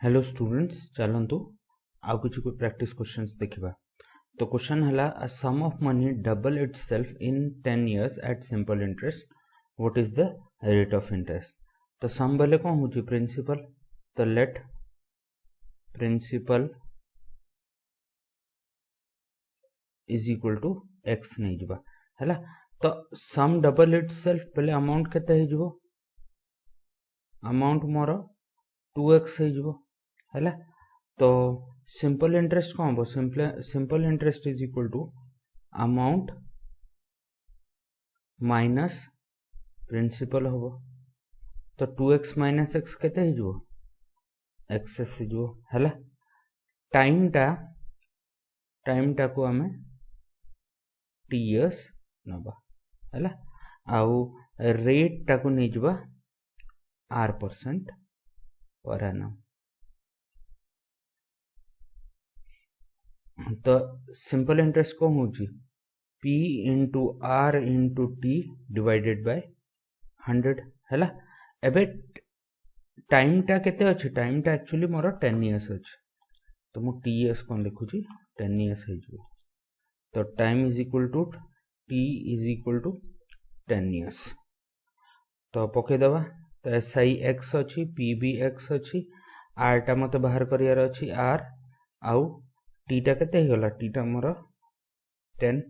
Hello students, चलतु आउ किसी को प्रैक्टिस क्वेश्चंस देखिबा। तो क्वेश्चन हला a sum of money double itself in 10 years at simple interest, what is the rate of interest. तो सम बेले कौन होची प्रिंसिपल, तो let principal is equal to x नहीं जिबा हला। तो सम डबल इटसेल्फ पहले अमाउंट केते हे जिवो, अमाउंट मोर 2x हे जिवो हला। तो सिंपल इंटरेस्ट कौन हो, simple interest is equal to amount minus principal हो। तो 2x माइनस x केते हे जिवो, एक्सेस हे जिवो हला। टाइम टा को हमें t इयर्स नबा हला। आउ रेट टा को नहीं जिबा r% पर एनम। तो सिंपल इंटरेस्ट को होची p into r into t divided by 100 हला। एबे टाइम टा केते अछि, टाइम टा एक्चुअली मोर 10 इयर्स अछि। तो मु t इयर्स कोन लिखुची 10 इयर्स हे जो। तो time is equal to t is equal to 10 years. तो पके दबा। तो SI x अछि, p भी x अछि, r टा मते बाहर करियार अछि r, आउ t टा केते हे गला, t टा मोर 10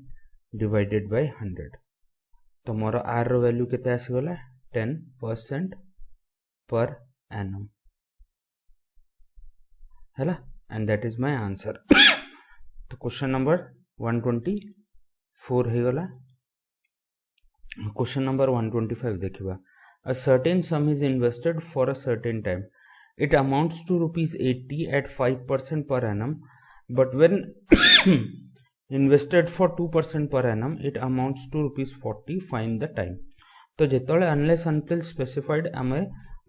डिवाइडेड बाय 100। तो मोर r रो वैल्यू केते आसी गला 10% पर एनम हैला, and that is my answer. तो क्वेश्चन नंबर 124 हे गला। क्वेश्चन नंबर 125 देखिबा। A certain sum is invested for a certain time. It amounts to rupees 80 at 5% per annum, but when invested for 2% per annum, it amounts to rupees 40. Find the time. तो जेतले unless until specified आमे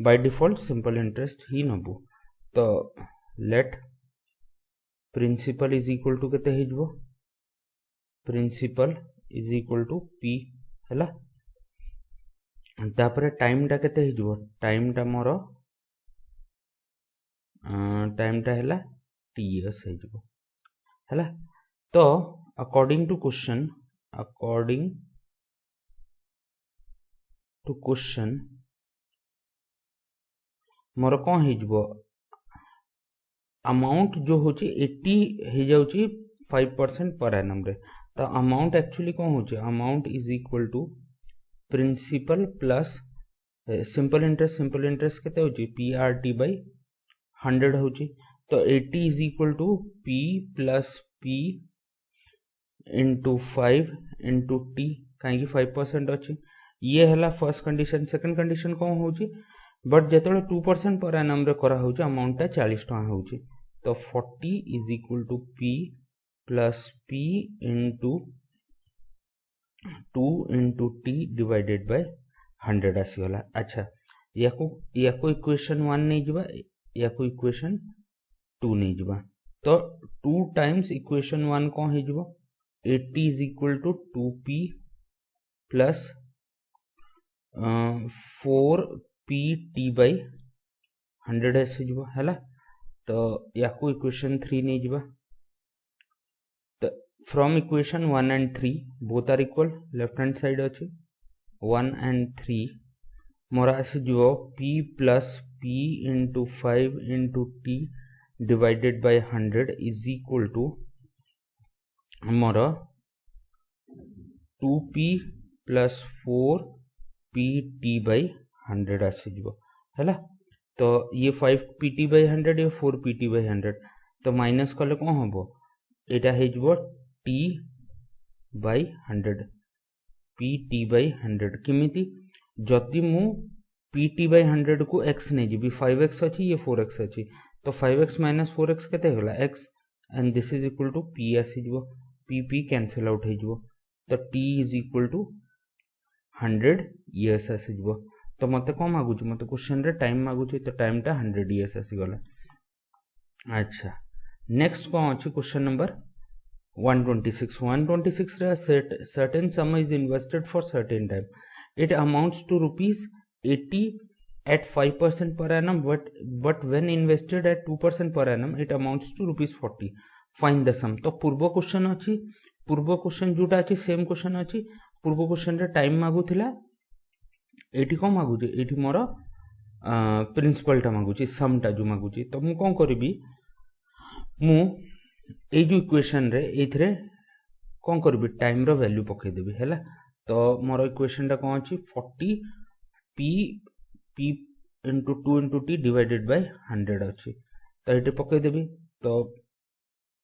by default simple interest ही नबु। तो let principal is equal to केते हे जबो, principal is equal to p हैला। तापरे time टा केते हे जबो, टाइम टा मोर टाइम टा हैला t इयर्स हे जबो हैला। तो अकॉर्डिंग टू क्वेश्चन मोर कोन हे जबो, अमाउंट जो होची 80 हे जाउची 5% पर एनम रे। तो अमाउंट एक्चुअली कोन होची, amount is equal to principal plus simple interest केते होची PRT बाय 100 होची। तो 80 is equal to P plus P into 5 into T, कहीं 5% अच्छी। ये है फर्स्ट कंडीशन। सेकंड कंडीशन कौन होची, बट जेतले 2% पर एनम रे करा होची अमाउंट टा 40 टका होची। तो 40 is equal to P plus P into 2 into T divided by 100 आसीगला। अच्छा, याको इक्वेशन 1 नहीं जिबा, याको इक्वेशन 2 नहीं जिबा। तो 2 टाइम्स इक्वेशन 1 कौन हे जिबो, 80 is equal to 2p plus 4pt by 100 ऐसे जिबो हैला। तो याको इक्वेशन 3 नहीं जिबा। तो from equation 1 and 3 both are equal, left hand side अच्छी 1 and 3 मोर आसी जिवो p plus p into 5 into t divided by 100 is equal to मोर 2p प्लस 4pt बाय 100 आसी जिवो हैला। तो ये 5pt बाय 100, ये 4pt बाय 100। तो माइनस कले कौन हबो, एटा हे जिवो t बाय 100, pt बाय 100। किमिति जति मु pt बाय 100 को x नहीं जिबी, 5x अछि, ये 4x अछि। तो 5x माइनस 4x केते होला x, and this is equal to p आसी जिवो, p कैंसिल आउट हे जिवो। तो t is equal to 100 years आसी जिवो। तो मते कोन मागुची, मते क्वेश्चन रे टाइम मागुची। तो टाइम टा 100 इयर्स आसी गला। अच्छा, नेक्स्ट कोन अछि क्वेश्चन नंबर 126 रे certain sum is invested for certain time. It amounts to rupees 80 at 5% per annum, but when invested at 2% per annum, it amounts to ₹40. Find the sum. तो पूर्व question अच्छी, पूर्व question जोटा अच्छी same question अच्छी, पूर्व question रे time मागुथिला, eighty कौन मागुची, एटी मोर प्रिंसिपल टा मागुची, सम टा जो मागुची। तो मु कौन करिबी, मु ए जो इक्वेशन रे एथरे कौन करिबी, टाइम रो वैल्यू पकई देबी हैला। तो मोर इक्वेशन टा कौन अछि, 40 p into 2 into T divided by 100 अच्छी। तो ये पकई देबी। तो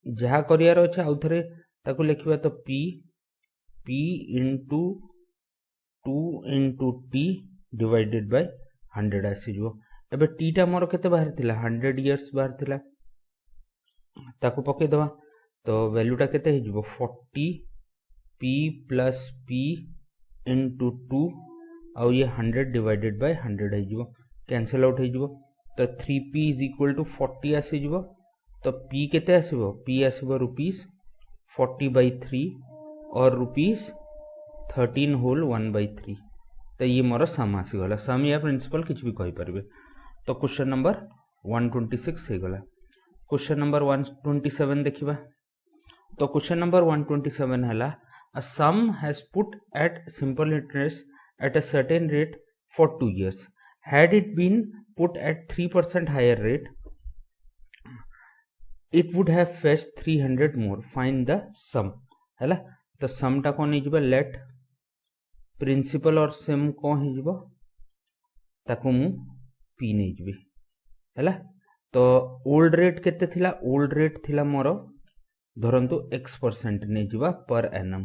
जहाँ करियार अच्छे आउ थे ताकू लिखा, तो p into 2 into T divided by 100 आसीजो। एबे टी टा मोर केते बाहर थिला, 100 इयर्स बाहर थिला, ताकू पकई दवा। तो वैल्यू टा केते हे जिवो, 40 p प्लस p इंटू 2 आउ ये 100 डिवाइडेड बाय 100 है, कैंसल आउट हो। तो 3p इज इक्वल टू 40 आसीजो। तो p केते आसीबो, p आसीबो ₹40/3 और ₹13 होल 1/3। तो ये मोर सम आसीगला, सम या प्रिंसिपल किछ भी कहि परबे। तो क्वेश्चन नंबर 126 हे गला। क्वेश्चन नंबर 127 देखिबा। तो क्वेश्चन नंबर 127 हला, a sum has put at simple interest at a certain rate for 2 years. Had it been put at 3% higher rate, it would have fetched 300 more. Find the sum. हैला। तो sum टा कौन हो, let principal और sum कौन हो, ताकू मु p नहीं जीबी हैला। तो ओल्ड रेट केते थिला, ओल्ड रेट थिला मोर धरंतु x% नहीं जीबा पर एनम,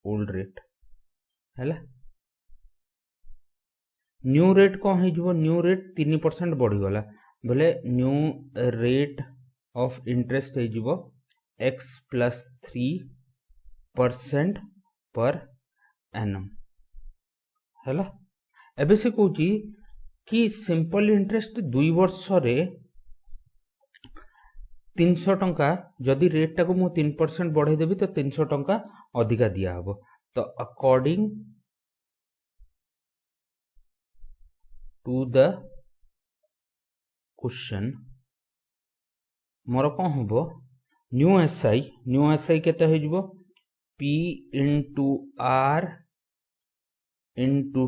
ओल्ड रेट हैला। न्यू रेट कौन हो, न्यू रेट 3% बढ़ी गला बोले न्यू रेट ऑफ इंटरेस्ट हो x प्लस 3% पर एनम हैला। एबे से कहूची कि सिंपल इंटरेस्ट 2 वर्ष रे 300 टंका, जदि रेट टाको मु 3% बढ़ाई देबी तो 300 टंका अधिका दिया हबो। तो अकॉर्डिंग टू द क्वेश्चन मोर कौन हम, न्यू एसआई केते हो जिवो, p into r into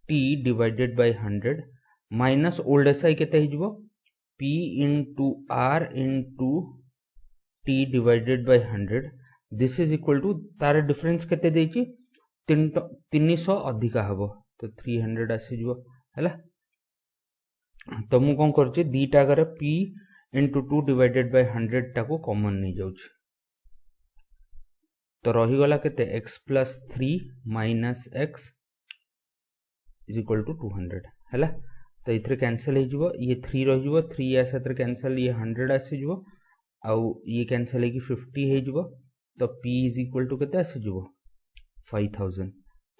T divided by 100 minus old SI केते हो जिवो, p into r into T divided by 100। This is equal to तार डिफरेंस केते देछि, 300 अधिका हबो। तो 300 आसीजो हैला। तो मु कौन करछि, दीटा करे p इंटू 2 डिवाइडेड बाय 100 टाको कॉमन नहीं जाउछि। तो रही गला केते x plus 3 minus x is equal to 200 हैला। तो इथरे कैंसिल हो जिवो, ये 3 रही जिवो, 3 या साथ कैंसिल, ये 100 आसी जिवो आउ ये कैंसिल है कि 50 हो जिवो। तो p इज इक्वल टू केते आसी जिवो 5000।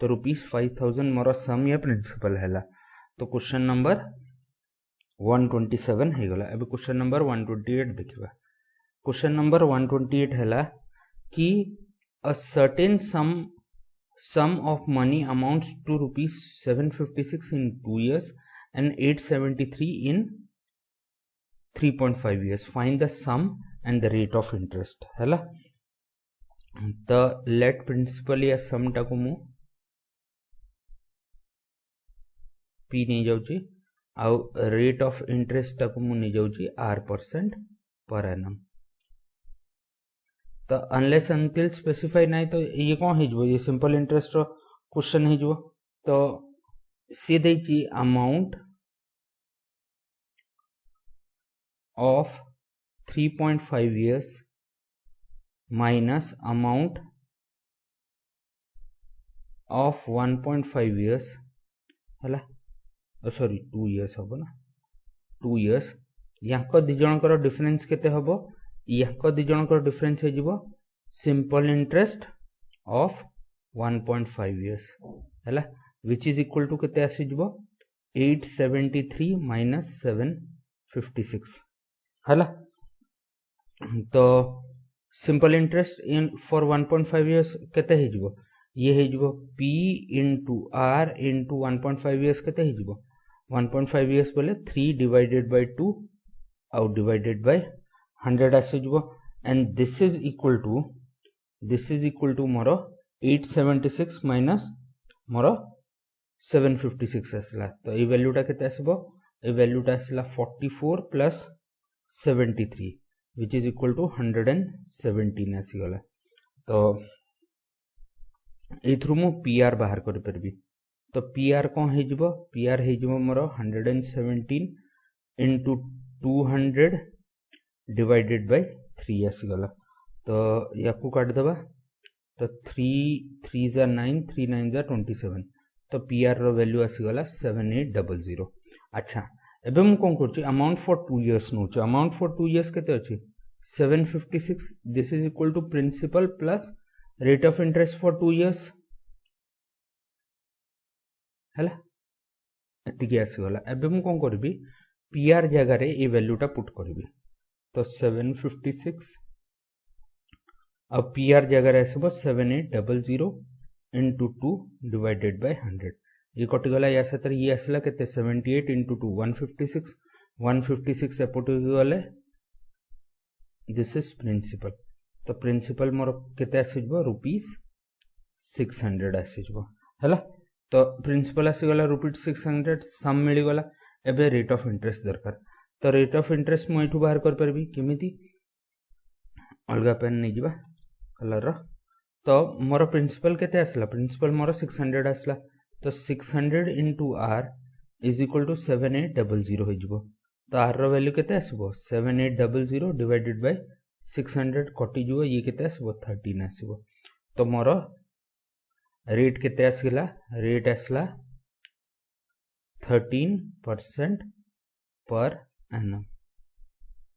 तो ₹5000 मोर सम या प्रिंसिपल हैला। तो क्वेश्चन नंबर 127 हो गला। अब क्वेश्चन नंबर 128 देखिबा। क्वेश्चन नंबर 128 हैला कि a certain sum of money amounts to ₹756 in 2 years and 873 in 3.5 years. Find the sum and the rate of interest हैला। तो लेट प्रिंसिपल या सम टाको मु p नहीं जाउची आउ रेट ऑफ इंटरेस्ट टाको मु नहीं जाउची r% पर एनम। तो अनलेस अनटिल स्पेसिफाई नहीं तो ये कौन हो, ये सिंपल इंटरेस्ट रो क्वेश्चन हो। तो सी देछि amount of 3.5 years minus amount of 1.5 years हैला। सॉरी 2 years हम ना, 2 years यहाँ दी जनकर डिफरेंस केते हबो, यहाँ दी जनकर डिफरेंस हो जिवो सिंपल इंटरेस्ट ऑफ 1.5 years हैला, विच इज इक्वल टू केते आसी जिवो 873 माइनस 756 हैला। तो simple interest in for 1.5 years केते हो जिवो, ये है जो p into r into 1.5 years केते है जो 1.5 इयर्स बोले 3 डिवाइडेड बाय 2 आउ डिवाइडेड बाय 100 आसे जो and this is equal to मोर 876 माइनस मोर 756 आसला तो ये वैल्यूटा केते आसबो ए वैल्यूटा आसला 44 plus 73 which is equal to 117 आसीगला तो एथरु मु पीआर बाहर कर परबी तो पीआर कौन है जिवो पीआर है जिवो मोर 117 इंटू 200 डिवाइडेड बाय 3 आसीगला तो याकू काट दबा तो 3 जा 9 3 9 जा 27 तो पीआर रो वैल्यू आसीगला 7800 अच्छा एबे मु कोन करछि अमाउंट फॉर 2 इयर्स नो छ अमाउंट फॉर 2 इयर्स केते अछि 756 this is equal to principal plus rate of interest for 2 years हला एतिकी आसीगला एबे मु कोन करबी पीआर जगह रे ए वैल्यूटा पुट करबी तो 756 अब पीआर जगह रे आसीबो 7800 इंटू 2 डिवाइडेड बाय 100 ये कटिगला या सतर ये आसला केते 78 इंटू 2 156 156 एपोट गले दिस इज प्रिंसिपल तो प्रिंसिपल मोर केते आसीजबो रुपीस 600 आसीजबो हला तो प्रिंसिपल आसीगला रुपीस 600 सम मिली गला एबे रेट ऑफ इंटरेस्ट दरकार तो रेट ऑफ इंटरेस्ट मु एठू बाहर कर परबी केमिति अलगा पेन नै जिबा कलर रो तो मोर प्रिंसिपल केते आसला प्रिंसिपल मोर 600 आसला तो 600 into R is equal to 7800 हो जिवो तो आर रो वैल्यू केते आसबो 7800 डिवाइडेड बाय 600 कटि जिवो ये केते आसबो 13 आसबो तो मोर रेट केते आसला रेट आसला 13% पर एनम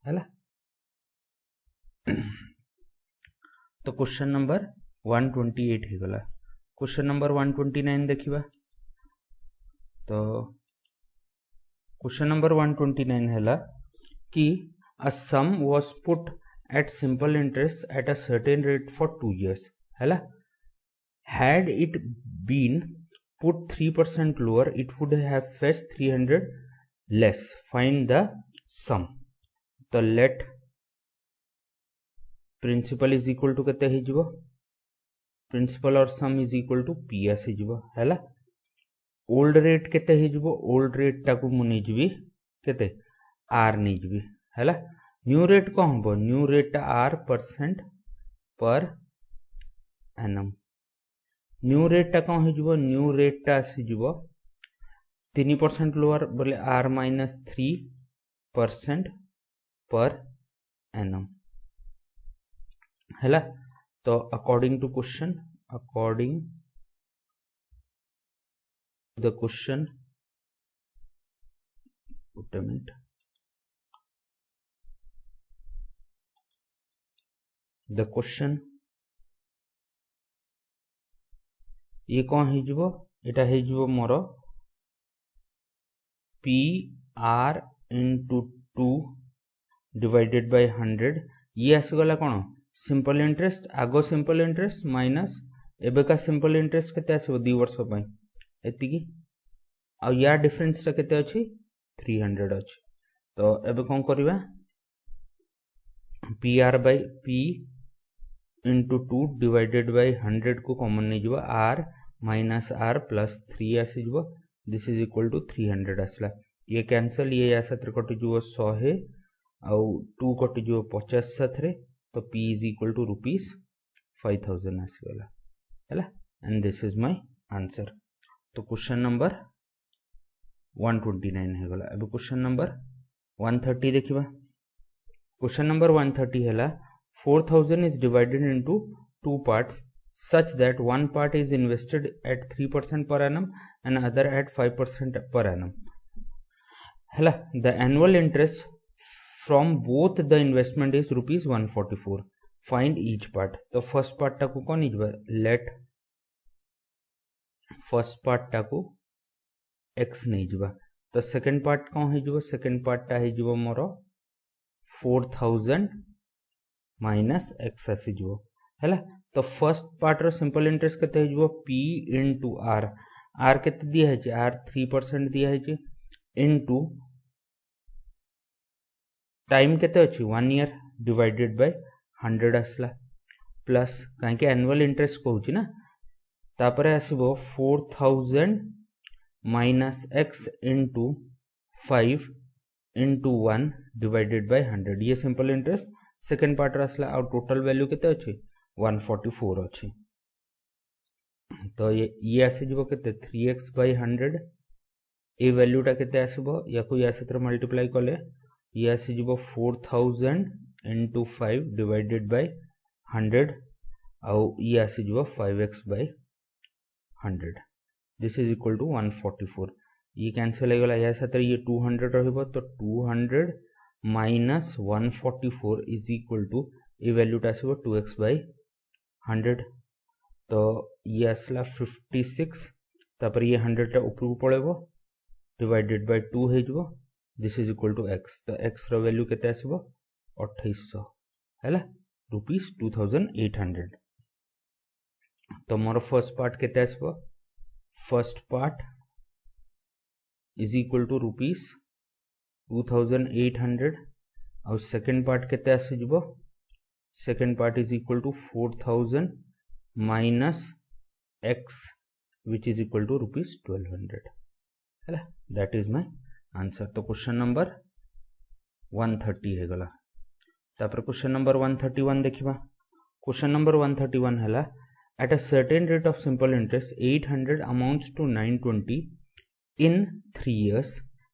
हैला तो क्वेश्चन नंबर 128 हो गला क्वेश्चन नंबर 129 देखिबा तो क्वेश्चन नंबर 129 हैला कि a sum was put at simple interest at a certain rate for 2 years हैला had it been put 3% lower it would have fetched 300 less find the sum तो let principal is equal to केते हे जिवो principal और sum is equal to P S हे जिवो हैला old rate केते हे जिवो ओल्ड रेट टाकू मु नै जिवि केते आर नै जिवि हैला न्यू रेट को हबो new rate are percent per annum new rate टा कोन हे जिवो न्यू रेट टा आसी जिवो 3% लोअर बोले आर माइनस 3% पर एनम हैला तो according to question according the question the question ये कौन है जीवो एटा है जीवो मोर P R into 2 divided by 100 ये आसगला कौन सिंपल इंटरेस्ट आगो सिंपल इंटरेस्ट माइनस एबेका सिंपल इंटरेस्ट केते आसबो 2 वर्ष पई एतिकी आ या डिफरेंस ता केते अछि 300 अछि तो एबे कोन करबा P R by P into 2 divided by 100 को कॉमन नै जिवो आर माइनस आर प्लस 3 आसी जिवो दिस इज इक्वल टू 300 आसला ये कैंसिल ये या सत्र कटि जिवो 100 आउ 2 कटि जिवो 50 सथरे तो p is equal to rupees 5000 आसीगला हैला and this is my answer तो क्वेश्चन नंबर 129 हे गला अब क्वेश्चन नंबर 130 देखिबा क्वेश्चन नंबर 130 हैला 4000 is divided into two parts such that one part is invested at 3% per annum and other at 5% per annum हैला the annual interest from both the investment is rupees 144 find each part तो first part टाकू कौन इजबा let first part टाकू x नहीं जिबा तो second part कौन है जिबो second part टा है जिबो मोर 4000 minus x आसी जिवो हैला तो फर्स्ट पार्ट रो सिंपल इंटरेस्ट केते हो पी इनटू आर आर केते दिया है आर 3% दिया है इनटू टाइम केते अछि 1 ईयर डिवाइडेड बाय 100 आसला प्लस काहे एनुअल इंटरेस्ट कहूची ना तापरे आसीबो 4000 minus x into 5 into 1 divided by 100 ये सिंपल इंटरेस्ट सेकंड पार्ट आसला और टोटल वैल्यू केते अछि 144 अछि तो ये आसीबो केते 3x बाय 100 ए वैल्यूटा केते आसीबो याकू या सत्र मल्टीप्लाई कले ये आसीबो 4000 इनटू 5 डिवाइडेड बाय 100 और ये आसीबो 5x by 100 this is equal to 144 ये कैंसिल हो गला या सत्र ये 200 रहबो तो 200 minus 144 is equal to a वैल्यूटा आसीबो 2x बाय 100 तो ये आसला 56 तापर ये 100 टा ऊपर को पळेबो डिवाइडेड बाय 2 हे जबो this is equal to x तो x रो वैल्यू केते आसीबो 2800 हैला रुपीस 2800 तो मोर फर्स्ट पार्ट केते आसीबो first part is equal to rupees 2800 और सेकंड पार्ट केते आसी जबो second part is equal to 4000 minus x which is equal to rupees 1200 है दैट इज माय आंसर तो क्वेश्चन नंबर 130 है गला तापर क्वेश्चन नंबर 131 देखिबा क्वेश्चन नंबर 131 हला at a certain rate of simple interest 800 amounts to 920 in 3 years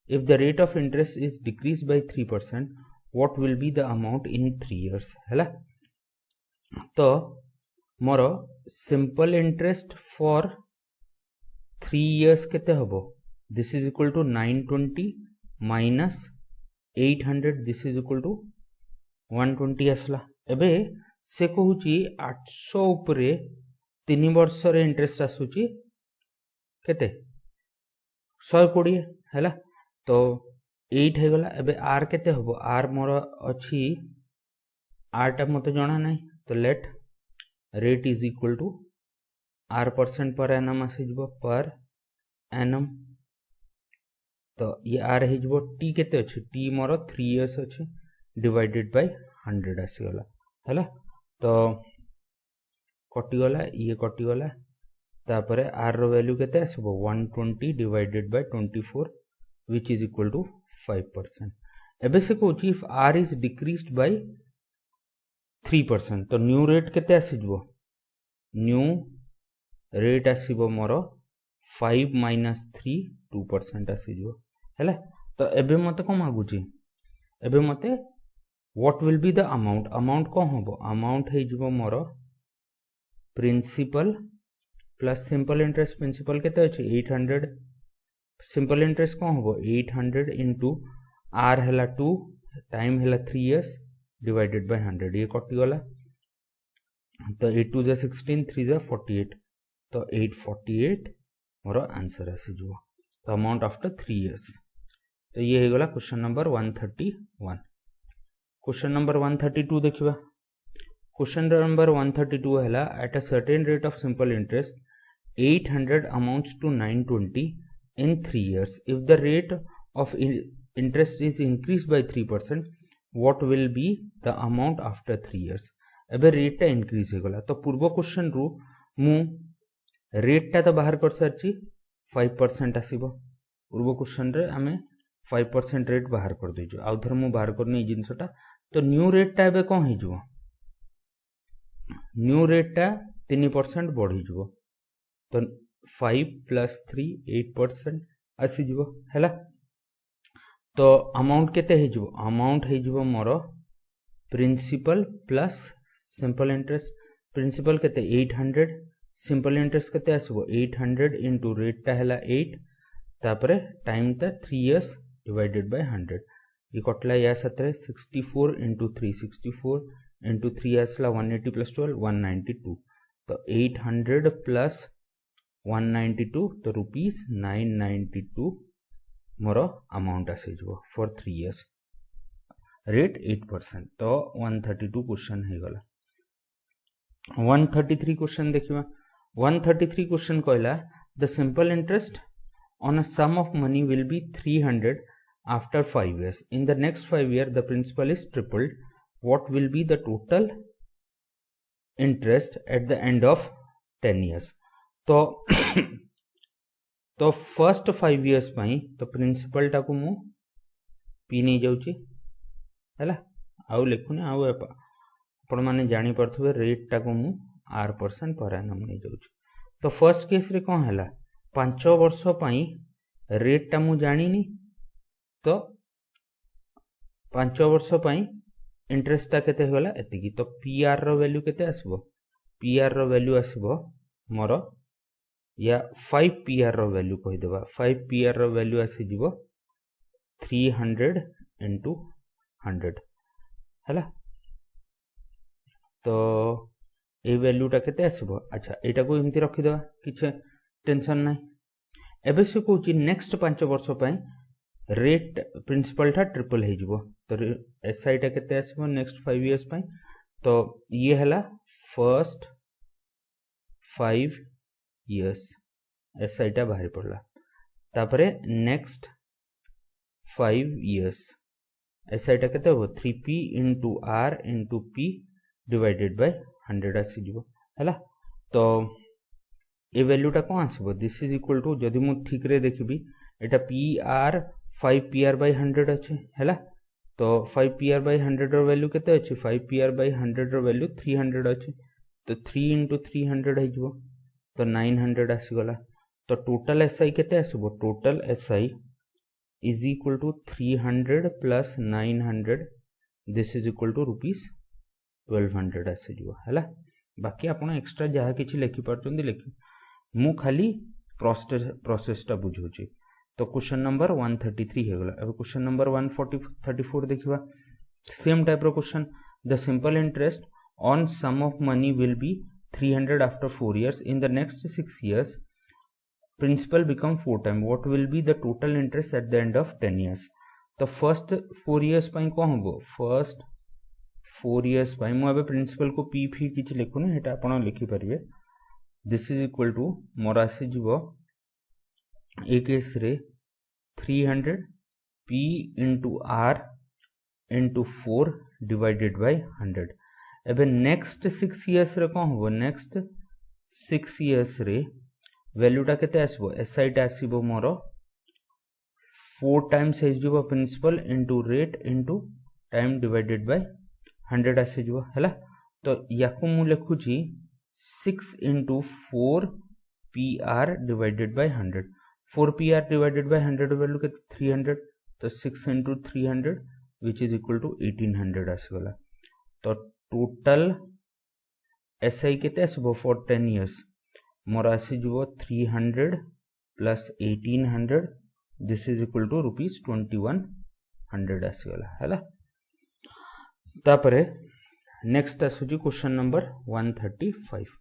if the rate of interest is decreased by 3% what will be the amount in 3 years हला तो मोर simple interest for 3 years केते हबो this is equal to 920 minus 800 this is equal to 120 आसला एबे से कहूची 800 ऊपरे 3 वर्ष रे इंटरेस्ट आसुची केते 120 हैला तो 8 हे गला एबे आर केते हबो आर मोर अछि आर टा मते जणा नै तो let rate is equal to R percent per annum आसी जबो पर एनम तो ये आर हे जबो टी केते अछि टी मोर 3 इयर्स अछि डिवाइडेड बाय 100 आसी गला हैला तो कटि गला ये कटि गला तापरे आर रो वैल्यू केते आसीबो 120 divided by 24 which is equal to 5% एबे से कहूची if R is decreased by 3% तो न्यू रेट केते आसीबो न्यू रेट आसीबो मोर 5 माइनस 3 2% आसीबो हैला तो एबे मते को मागुची एबे मते what will be the amount को होबो अमाउंट हे जबो मोर principal plus simple interest principal केते अछि 800 सिंपल इंटरेस्ट को होबो 800 इनटू आर हैला 2 टाइम हैला 3 इयर्स डिवाइडेड बाय 100 ये कटि गला तो 8 2 जा 16 3 जा 48 तो 848 मोर आंसर आसी जो तो अमाउंट आफ्टर 3 इयर्स तो ये हे गला क्वेश्चन नंबर 131 क्वेश्चन नंबर 132 देखिबा क्वेश्चन नंबर 132 हैला at a certain rate of simple interest 800 amounts to 920 in 3 years if the rate of interest is increased by 3% what will be the amount after 3 years एबे rate टा increase हो गला तो पूर्व question रु मु rate टा तो बाहर कर सरची 5% आसीबो पूर्व क्वेश्चन रे हमें 5% रेट बाहर कर देजो आउ थर मु बाहर करनी जिनसटा तो न्यू रेट टा एबे कोन हे जबो न्यू रेट टा 3% बढ़ी जबो तो 5 प्लस 3 8% आसी जबो हैला तो अमाउंट केते हे जबो अमाउंट हे जबो मोर principal plus simple interest principal केते 800 सिंपल इंटरेस्ट केते आसीबो 800 इनटू रेट टा हैला 8 तापरे टाइम ता 3 इयर्स डिवाइडेड बाय 100 ये कटला या सतरे 64 इनटू 3 64 इनटू 3 आसला 180 प्लस 12 192 तो 800 प्लस 192 तो रुपीस 992 मोर अमाउंट आसी जो फॉर 3 इयर्स रेट 8% तो 132 क्वेश्चन है गला 133 क्वेश्चन देखिबा 133 क्वेश्चन कहला the simple interest on a sum of money will be 300 after 5 years. In the next 5 years the principal is tripled. What will be the total interest at the end of 10 years? तो first 5 years पाई तो principal टाको मु P नहीं जाउची हैला आउ लिखुनी आउ आपण माने जानि परथबे रेट टाको मु r% पर एनम नहीं जाउची। तो फर्स्ट केस रे कोन हैला 5 वर्ष पाई रेट टा मु जानिनी तो 5 वर्ष पाई इंटरेस्ट टा केते होला एतिकी। तो पीआर रो वैल्यू केते आसीबो पीआर रो वैल्यू आसीबो मोर या 5 पीआर रो वैल्यू कहि देबा 5 पीआर रो वैल्यू आसी जीवो 300 into 100 हैला। तो ए वैल्यू टा केते आसीबो अच्छा एटा को एमती रखि देबा किछ टेंशन नाही। एबे से कहूँ नेक्स्ट 5 वर्ष रेट प्रिंसिपल टा ट्रिपल हो जीवो तो एसआई टा केते आसीबो नेक्स्ट 5 years तो ये हला फर्स्ट 5 years एसआई टा बाहर पड़ला तापरे नेक्स्ट 5 years एसआई टा केते हो 3p into r into p divided by 100 आसी जीवो हला। तो ए वैल्यू टा कौन आसीबो दिस इज इक्वल टू जदि मु ठीक रे देखबी एटा P R 5 P R by 100 अछि हैला। तो 5 पी आर बाय 100 रो वैल्यू केते अछि 5 पी आर बाय 100 रो वैल्यू 300 अछि तो 3 into 300 हे जिवो तो 900 आसी गला। तो टोटल एसआई केते आसीबो total SI is equal to 300 plus 900 this is equal to rupees 1200 आसी जिवो हैला। बाकी आपण एक्स्ट्रा जहा किछि लिखि परचोंदी लिखि मु खाली प्रोसेस टा बुझौची। तो क्वेश्चन नंबर 133 हो गला। अब क्वेश्चन नंबर 134 देखिबा सेम टाइप रो question the simple interest on sum of money will be 300 after 4 years in the next 6 years principal become 4 times what will be the total interest at the end of 10 years। तो first 4 years पई कोन होबो first 4 years पई मु अब principal को P फी किछ लिखुनी हेटा आपण लिखि परिबे दिस इज इक्वल टू मोर आसी जीवो ए केस रे 300 p into r into 4 divided by 100। एबे नेक्स्ट 6 years रे कोन होबो नेक्स्ट 6 years रे वैल्यू टा केते आसीबो एसआई टा आसीबो मोर 4 times हे जीवो principal into rate into time divided by 100 आसी जीवो हैला। तो याकू मु लिखुची 6 into 4 PR divided by 100 4 PR divided by 100 value के 300 तो 6 into 300 which is equal to 1800 आसी गला। तो टोटल एसआई केते आसीबो फॉर 10 years मोर आसी जीवो 300 plus 1800 this is equal to rupees 2100 आसी गला हैला। तापरे नेक्स्ट आसुची क्वेश्चन नंबर 135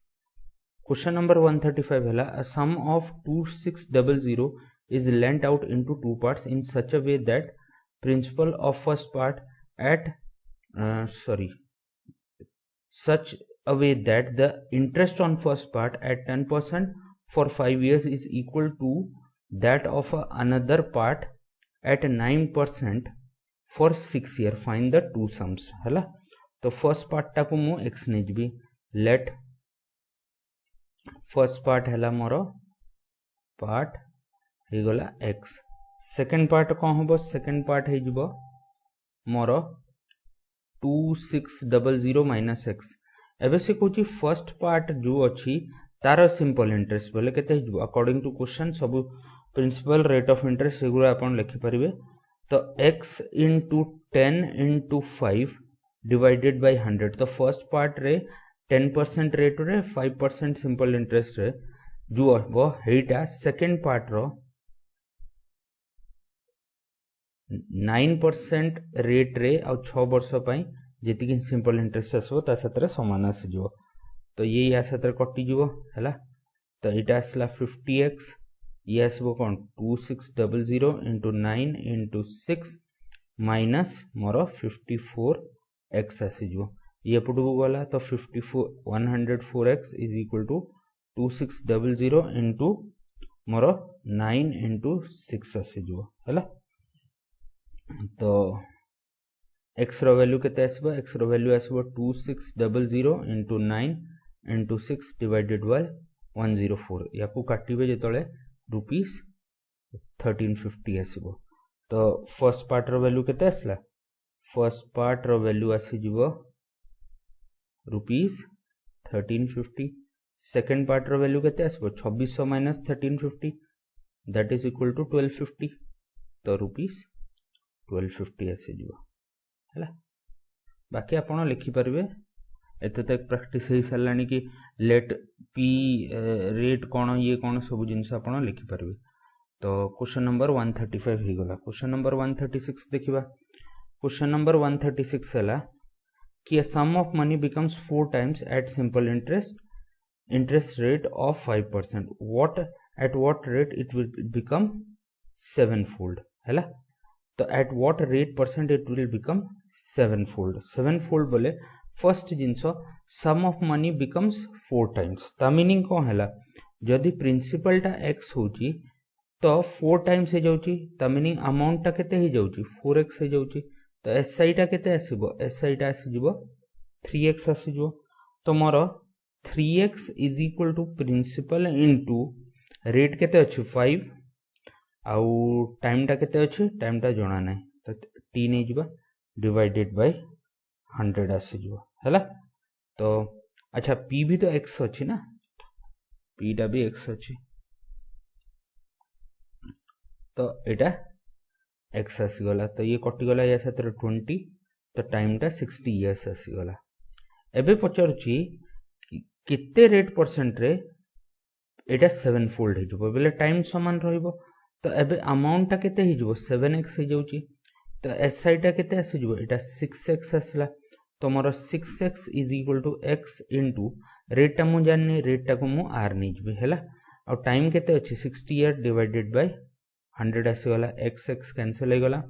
क्वेश्चन नंबर 135 हैला a sum of 2600 is lent out into two parts in such a way that principal of first part at such a way that the interest on first part at 10% for 5 years is equal to that of another part at 9% for 6 years find the two sums हैला। तो first part टा को मु x ने जबी let first part हैला more part हे गला x second part कोन होबो सेकंड पार्ट हे जिवो मोर 2600 माइनस x। एबे से कोची फर्स्ट पार्ट जो अछि तार सिंपल इंटरेस्ट बोले केते हे जिवो अकॉर्डिंग टू क्वेश्चन सब प्रिंसिपल रेट ऑफ इंटरेस्ट सेगुला आपण लिखि परिबे। तो x into 10 into 5 divided by 100 तो फर्स्ट पार्ट रे 10% रेट रे 5% सिंपल इंटरेस्ट रे जो वो हेटा सेकंड पार्ट रो 9% रेट रे और 6 वर्ष पई जेतिक सिंपल इंटरेस्ट आसो ता सतरे समान आस जो। तो ये या सतरे कटि जो हैला। तो एटा आसला 50x ये आसबो कोन 2600 into 9 into 6 माइनस मोर 54x आसी जो ये पटू गला तो 104x is equal to 2600 into मोर 9 इंटू 6 आसीज है। तो x रो वैल्यू केते आसीबो x रो वैल्यू आसीबो 2600 इंटू 9 इंटू 6 डिवाइडेड बाय 104 या को काटिबे जेतले रुपीस 1350 आसीबो। तो फर्स्ट पार्ट रो वैल्यू केते आसला फर्स्ट पार्ट रो वैल्यू आसी जिवो रुपीस 1350। सेकंड पार्ट रो वैल्यू केते आसीबो 2600 minus 1350 that is equal to 1250 तो रुपीस 1250 आसी जिवो हैला। बाकी आपण लिखि परबे एते तक प्रैक्टिस हे सरलानी कि लेट पी रेट कोन ये कोन सब जिंस आपण लिखि परबे। तो क्वेश्चन नंबर 135 ही गला। क्वेश्चन नंबर 136 देखिबा। क्वेश्चन नंबर 136 हला कि a sum of money becomes 4 times at simple interest rate of 5%. At what rate it will become 7-fold हैला। तो at what rate percent it will become 7-fold 7-fold बोले first जिंस sum of money becomes 4 times ता meaning कौन हैला जदि principal टा x होची तो 4 टाइम्स हे जाउची ता मीनिंग अमाउंट टा केते हे जाउची 4x हे जाउची। तो एसआई टा केते आसीबो एसआई टा आसी जिवो 3x आसी जिवो। तो मोर 3x is equal to principal into rate केते अछि 5 आउ टाइम टा केते अछि टाइम टा जणा नै तो t नै जिवो डिवाइडेड बाय 100 आसी जिवो हैला। तो अच्छा p भी तो x अछि ना p टा भी x अछि तो एटा x आसीगला। तो ये कटिगला या साथ 20 तो टाइम टा 60 इयर्स आसीगला। एबे पचारुची किते रेट परसेंट रे एटा 7-fold हे जबो बेले टाइम समान रहइबो। तो एबे अमाउंट टा केते हे जबो 7x हे जाउची। तो एसआई टा केते आसी जबो एटा 6x आसला। तो मोर 6x is equal to x into rate टा मु जाननी रेट टा को मु r नै जबे हैला। और टाइम केते अछि 60 year divided by 100 आसीगला x x cancel हो गला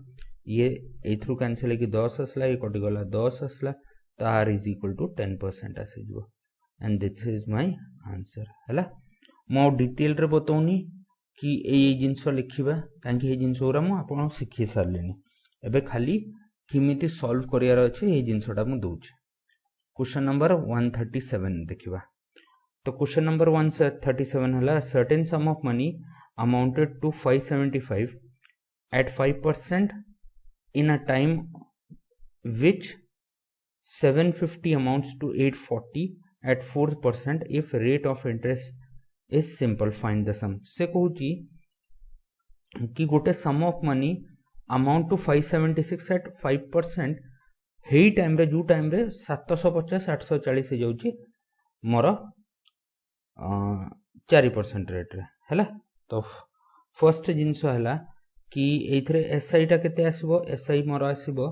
ये एथ्रु कैंसिल है कि 10 आसला ये कटि गला 10 आसला तो r इज इक्वल टू 10% आसी जबो and this is my answer हैला। मो डिटेल रे बतौनी कि ए जिंस लिखिबा कांकि ए जिंस ओरा मु आपन सिखि सारलेनी एबे खाली किमिति सॉल्व करियार अछि ए जिंसटा मु दोछ। क्वेश्चन नंबर 137 देखिबा। तो क्वेश्चन नंबर 137 हला certain sum of money amounted to 575 at 5% in a time which 750 amounts to 840 at 4% if rate of interest is simple find the sum। से कहूची कि गोटे sum of money amount to 576 at 5% हेई time रे जो time रे 750 840 हे जाउची मोर 4% rate रे हैला। तो फर्स्ट जिंस है कि एथरे एसआई टा केते आसीबो एसआई मोर आसीबो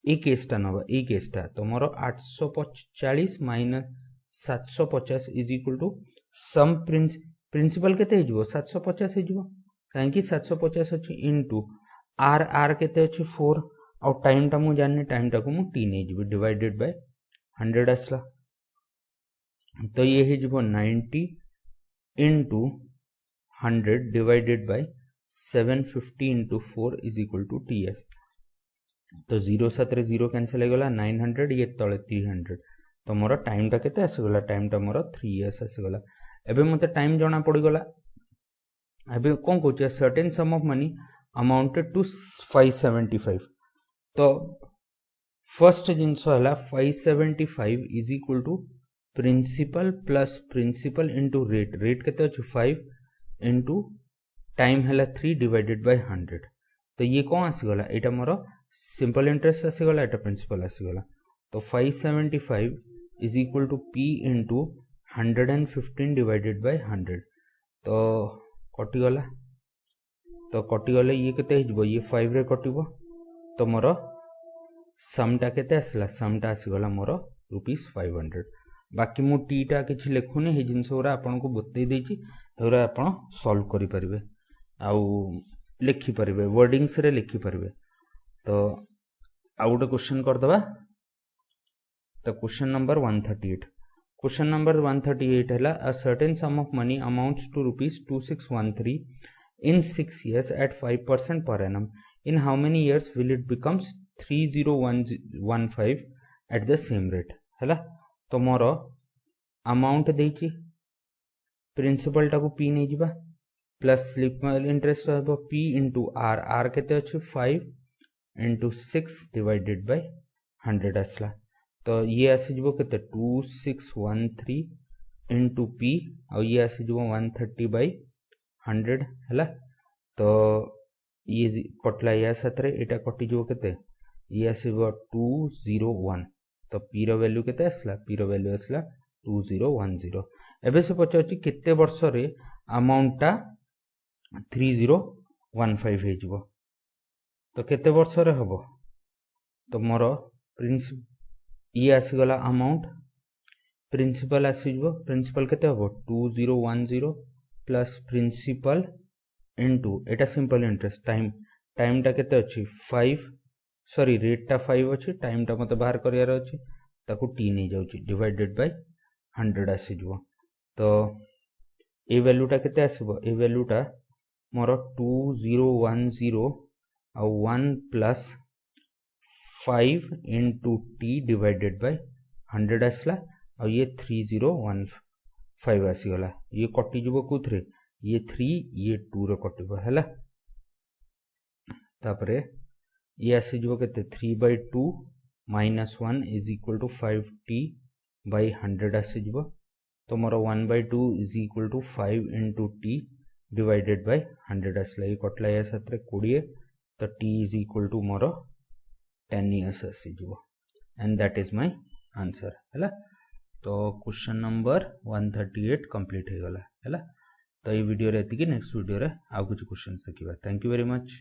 ए केसटा नबा ए केसटा तो मोर 840 minus 750 is equal to sum principal केते हे जिवो 750 हे जिवो काहेकि 750 अछि इनटू आर आर केते अछि 4 और टाइम टा मु जानने टाइम टा को मु t नै जिवो डिवाइडेड बाय 100 आसला। तो ये हे जिवो 90 into 100 divided by 750 into 4 is equal to ts। तो 0 साथरे 0 कैंसिल हो गला 900 ये तळे 300 तो मोर टाइम टा केते आसी गला टाइम टा मोर 3 इयर्स आसी गला। एबे मते टाइम जणा पड़ी गला। एबे कोन कोचे certain sum of money amounted to 575 तो फर्स्ट जिंस हला 575 is equal to principal plus principal into rate rate केते अछि 5 इंटू टाइम है 3 डिवाइडेड बाय 100 तो ये कौन आसीगला एटा मोर सिंपल इंटरेस्ट आसीगला एटा प्रिंसिपल आसीगला। तो 575 is equal to p into 115 divided by 100 तो कटिगला। तो कटिगले ये केते हिजबो ये 5 रे कटिबो तो मोर समटा केते आसला समटा आसीगला मोर ₹500। बाकी मु टीटा किछि लेखुनी हे जिंस ओरा आपन को बतै देछि हेरा आपन सॉल्व करि परिबे आउ लिखि परिबे वर्डिंग्स रे लिखि परिबे। तो आ गोटे क्वेश्चन कर दबा तो क्वेश्चन नंबर 138 क्वेश्चन नंबर 138 है a certain sum of money amounts to ₹2613 in 6 years at 5% per annum. In how many years will it becomes 30115 at the same rate? है तो मोर अमाउंट देछि प्रिंसिपल टाको P नहीं जिबा plus slip interest रहबो P into are are केते अछि 5 into 6 divided by 100 आसला तो ये आसी जिवो केते 2613 इंटू पी और ये आसी जिवो 130 बाय 100 है तो ये कटला या साथ एटा कटि जो केते ये आसीबो 201 तो पी रो वैल्यू केते आसला पी रो वैल्यू आसला 2010 एबे से पचाछि केते वर्ष रे अमाउंट टा 3015 हे जिवो तो केते वर्ष रे हबो तो मोर प्रिंसिपल ये आसी गला अमाउंट प्रिंसिपल आसी जिवो प्रिंसिपल केते हबो 2010 प्लस प्रिंसिपल इनटू एटा सिंपल इंटरेस्ट टाइम टा केते अछि 5 सॉरी रेट टा 5 अछि टाइम टा मते बाहर करियार अछि ताकू टी नै जाउछि डिवाइडेड बाय 100 आसी जिवो तो ए वैल्यू टा केते आसीबो ए वैल्यू टा मोर 2010 और 1 plus 5 into T divided by 100 आसला और ये 3015 आसीगला ये कटि जिवो कोथरे ये 3 ये 2 रो कटिबो हैला तापरे ये आसी जिवो केते 3/2 minus 1 is equal to 5t by 100 आसी जिवो तो मोर 1/2 is equal to 5 into T divided by 100 आसला ये कटला या साथ 20 तो t इज इक्वल टू मोर 10 इयर्स आसी जिवो and that is my answer हैला तो क्वेश्चन नंबर 138 कंप्लीट हो गला हैला तो ये वीडियो रे एतिकी नेक्स्ट वीडियो रे आ कुछ क्वेश्चन देखिबा थैंक यू वेरी मच।